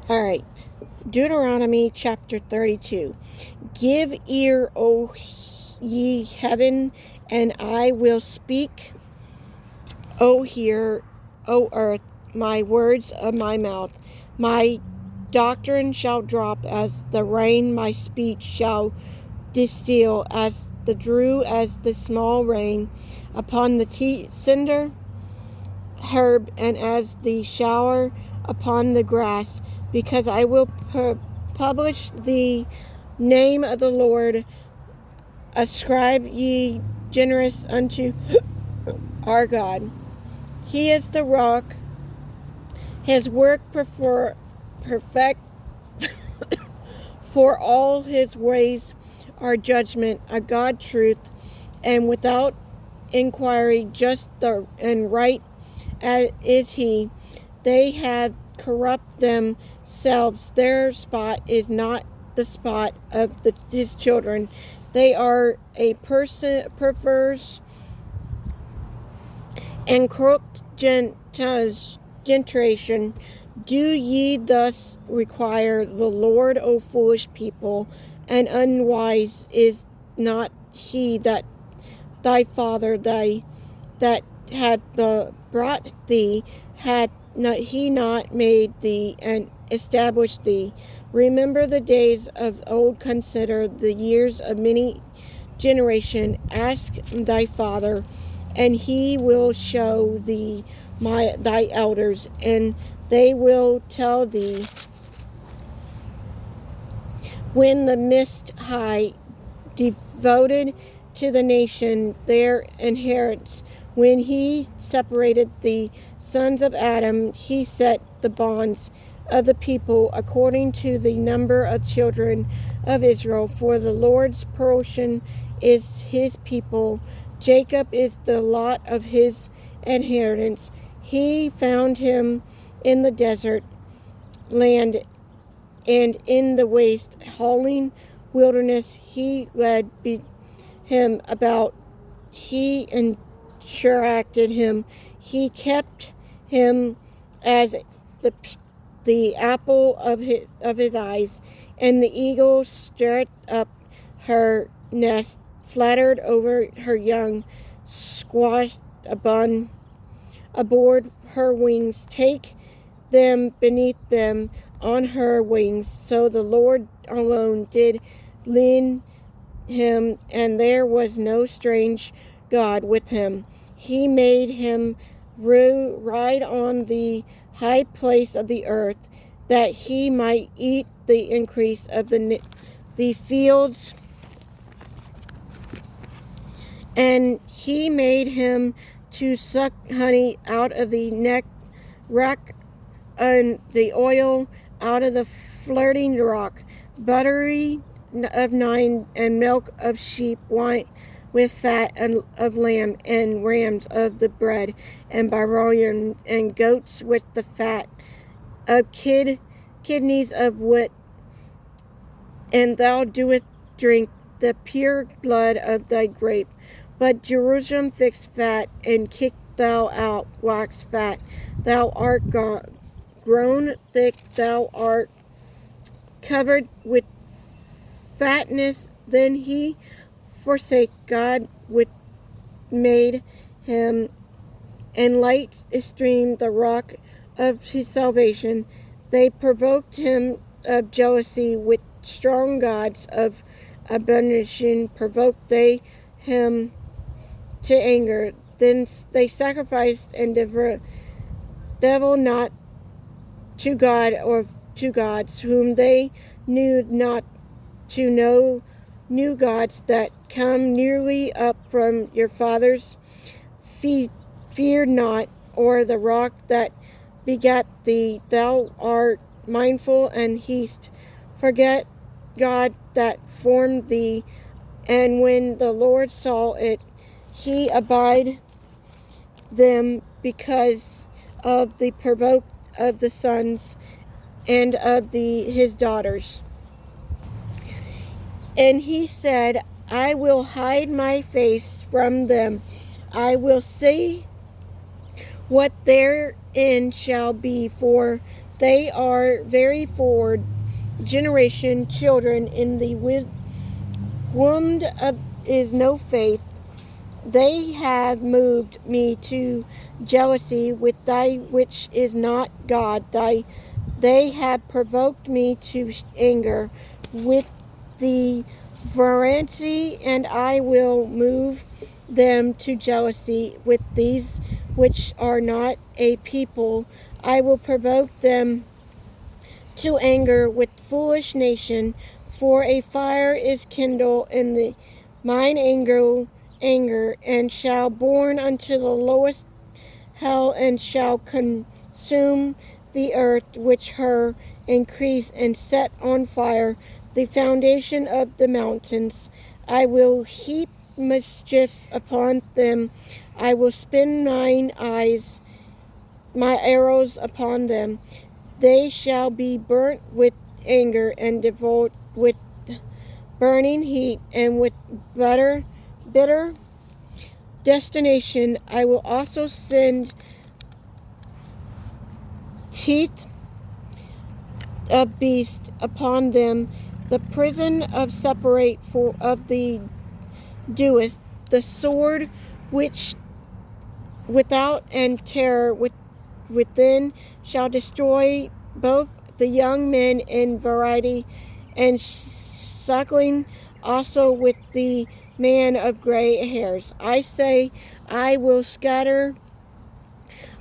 All right. Deuteronomy chapter 32. Give ear, O ye heaven, and I will speak. O hear, O earth, my words of my mouth. My doctrine shall drop as the rain, my speech shall distill as the dew, as the small rain upon the cinder herb, and as the shower upon the grass, because I will publish the name of the Lord. Ascribe ye generous unto our God. He is the rock, his work perfect, for all his ways are judgment, a God truth, and without inquiry just and right as is he. They have corrupt themselves. Their spot is not the spot of his children. They are a perverse and corrupt generation. Do ye thus require the Lord, O foolish people, and unwise? Is not he that thy father that had brought thee, had not he not made thee and established thee? Remember the days of old, consider the years of many generation. Ask thy father, and he will show thee thy elders, and they will tell thee. When the Most High devoted to the nation their inheritance, when he separated the sons of Adam, he set the bonds of the people according to the number of children of Israel. For the Lord's portion is his people. Jacob is the lot of his inheritance. He found him in the desert land and in the waste, howling wilderness. He led him about. He instructed him. He kept him as the apple of his eyes. And the eagle stirred up her nest, flattered over her young, squashed aboard her wings. Take them beneath them on her wings. So the Lord alone did lead him, and there was no strange God with him. He made him ride on the high place of the earth, that he might eat the increase of the fields. And he made him to suck honey out of the rock, and the oil out of the flirting rock, buttery of nine, and milk of sheep, wine with fat of lamb, and rams of the bread, and barbarian, and goats with the fat of kidneys of wheat. And thou doest drink the pure blood of thy grape. But Jerusalem fixed fat, and kick thou out wax fat. Thou art grown thick, thou art covered with fatness. Then he forsake God, which made him, and light esteemed the rock of his salvation. They provoked him of jealousy with strong gods of abomination. Provoked they him to anger. Then they sacrificed and devil not to God or to gods whom they knew not, to know new gods that come nearly up from your fathers. Fear not, or the rock that begat thee. Thou art mindful and haste. Forget God that formed thee. And when the Lord saw it, he abide them because of the provoke of the sons and of his daughters. And he said, I will hide my face from them. I will see what therein shall be, for They are very forward generation, children in the womb is no faith. They have moved me to jealousy with thy which is not God. They have provoked me to anger with the variety, and I will move them to jealousy with these which are not a people. I will provoke them to anger with foolish nation, for a fire is kindled in the mine anger, and shall burn unto the lowest hell, and shall consume the earth which her increase, and set on fire the foundation of the mountains. I will heap mischief upon them. I will spin my arrows upon them. They shall be burnt with anger, and devoured with burning heat, and with bitter destination. I will also send teeth of beast upon them, the prison of separate for of the doest, the sword which without and terror within shall destroy both the young men in variety, and suckling also with the man of gray hairs. I say, I would scatter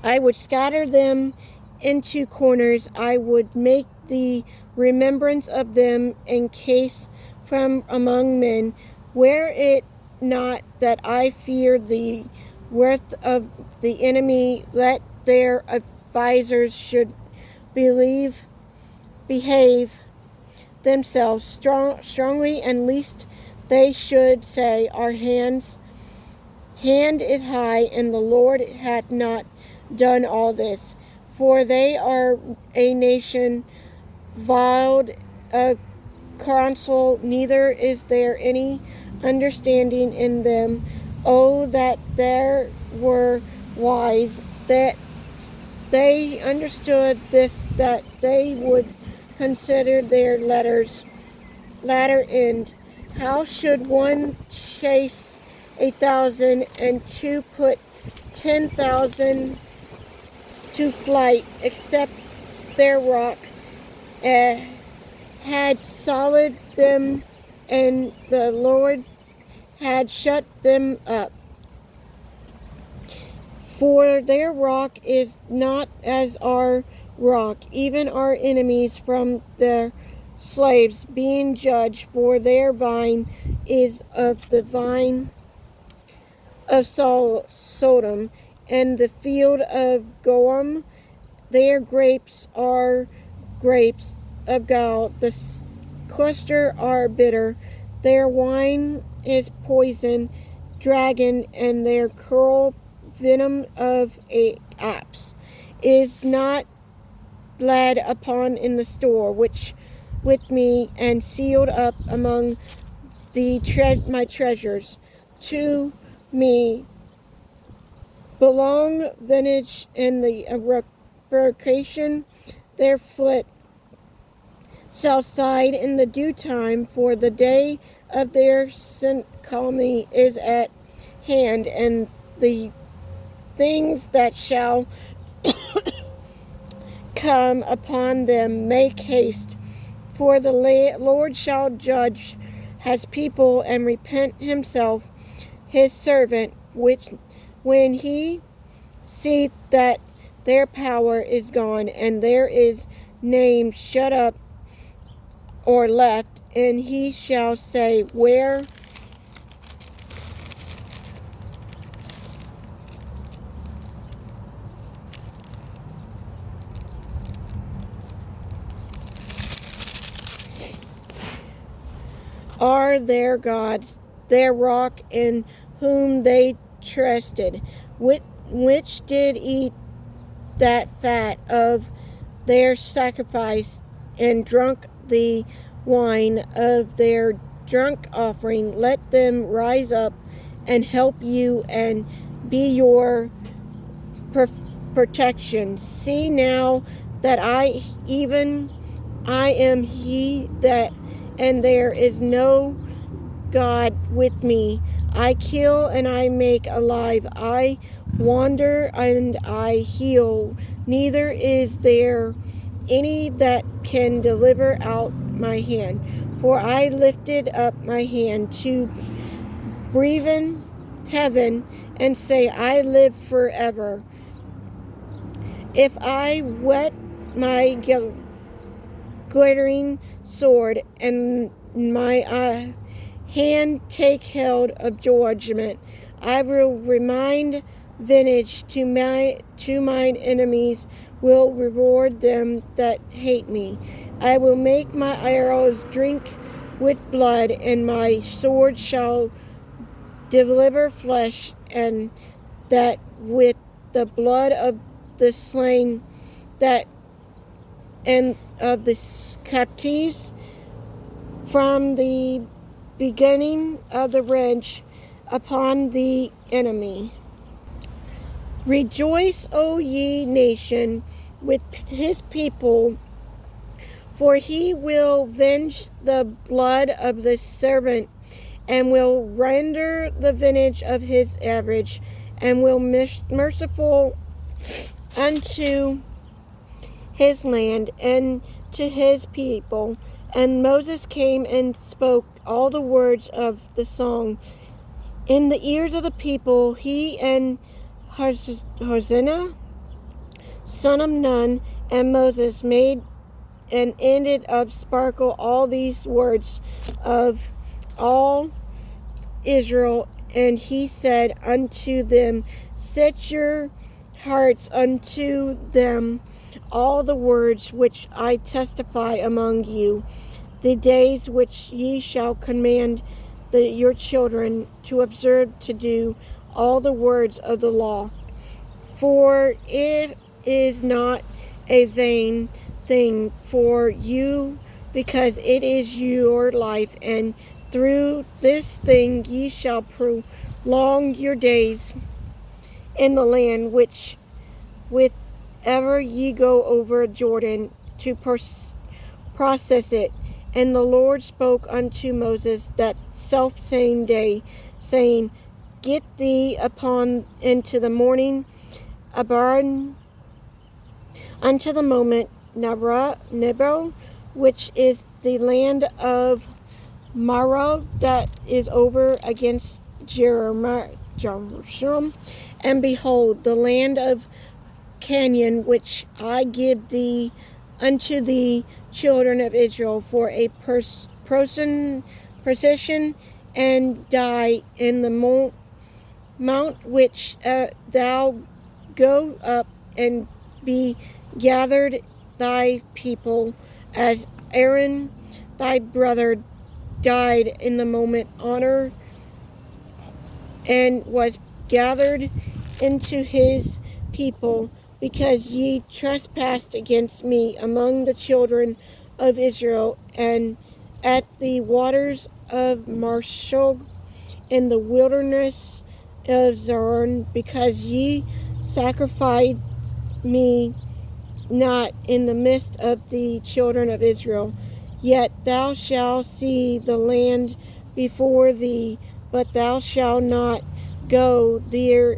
them into corners. I would make the remembrance of them in case from among men. Were it not that I fear the wrath of the enemy, let their advisers should behave themselves strongly, and least they should say, our hand is high, and the Lord hath not done all this. For they are a nation vile of counsel, neither is there any understanding in them. Oh, that there were wise, that they understood this, that they would consider their latter end. How should one chase 1,000, and two put 10,000 to flight, except their rock had solid them, and the Lord had shut them up? For their rock is not as our rock, even our enemies from their slaves being judged. For their vine is of the vine of Sodom, and the field of Goam. Their grapes are grapes of gall. The cluster are bitter. Their wine is poison, dragon, and their curl venom of apes. Is not laid upon in the store, which with me, and sealed up among my treasures. To me belong vintage in the revocation. Their foot shall side in the due time, for the day of their calumny is at hand, and the things that shall come upon them make haste. For the Lord shall judge his people, and repent himself his servant, which when he seeth that their power is gone, and there is name shut up or left, and he shall say, where are their gods, their rock in whom they trusted, which did eat that fat of their sacrifice, and drunk the wine of their drunk offering? Let them rise up and help you, and be your protection. See now that I am he that, and there is no God with me. I kill and I make alive. I wander and I heal. Neither is there any that can deliver out my hand. For I lifted up my hand to breathe in heaven and say, I live forever. If I whet my glittering sword and my hand take hold of judgment, I will remind vengeance to mine enemies, will reward them that hate me. I will make my arrows drink with blood, and my sword shall deliver flesh, and that with the blood of the slain, that and of the captives from the beginning of the rage upon the enemy. Rejoice, O ye nation, with his people, for he will venge the blood of the servant, and will render the vengeance of his average, and will merciful unto his land and to his people. And Moses came and spoke all the words of the song in the ears of the people. He and Hosanna, son of Nun, and Moses made and ended up sparkle all these words of all Israel. And he said unto them, set your hearts unto them all the words which I testify among you, the days which ye shall command your children to observe to do all the words of the law. For it is not a vain thing for you, because it is your life, and through this thing ye shall prolong your days in the land which with ever ye go over Jordan to process it. And the Lord spoke unto Moses that self same day, saying, get thee upon into the morning, Abaran, unto the moment Nebo, which is the land of Mara, that is over against Jerusalem, and behold, the land of Canaan, which I give thee unto the children of Israel for a possession, and die in the mount which thou go up and be gathered thy people, as Aaron thy brother died in the moment honor, and was gathered into his people, because ye trespassed against me among the children of Israel, and at the waters of Marshal in the wilderness of Zoran, because ye sacrificed me not in the midst of the children of Israel. Yet thou shalt see the land before thee, but thou shalt not go there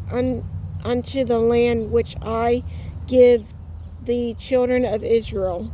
unto the land which I give the children of Israel.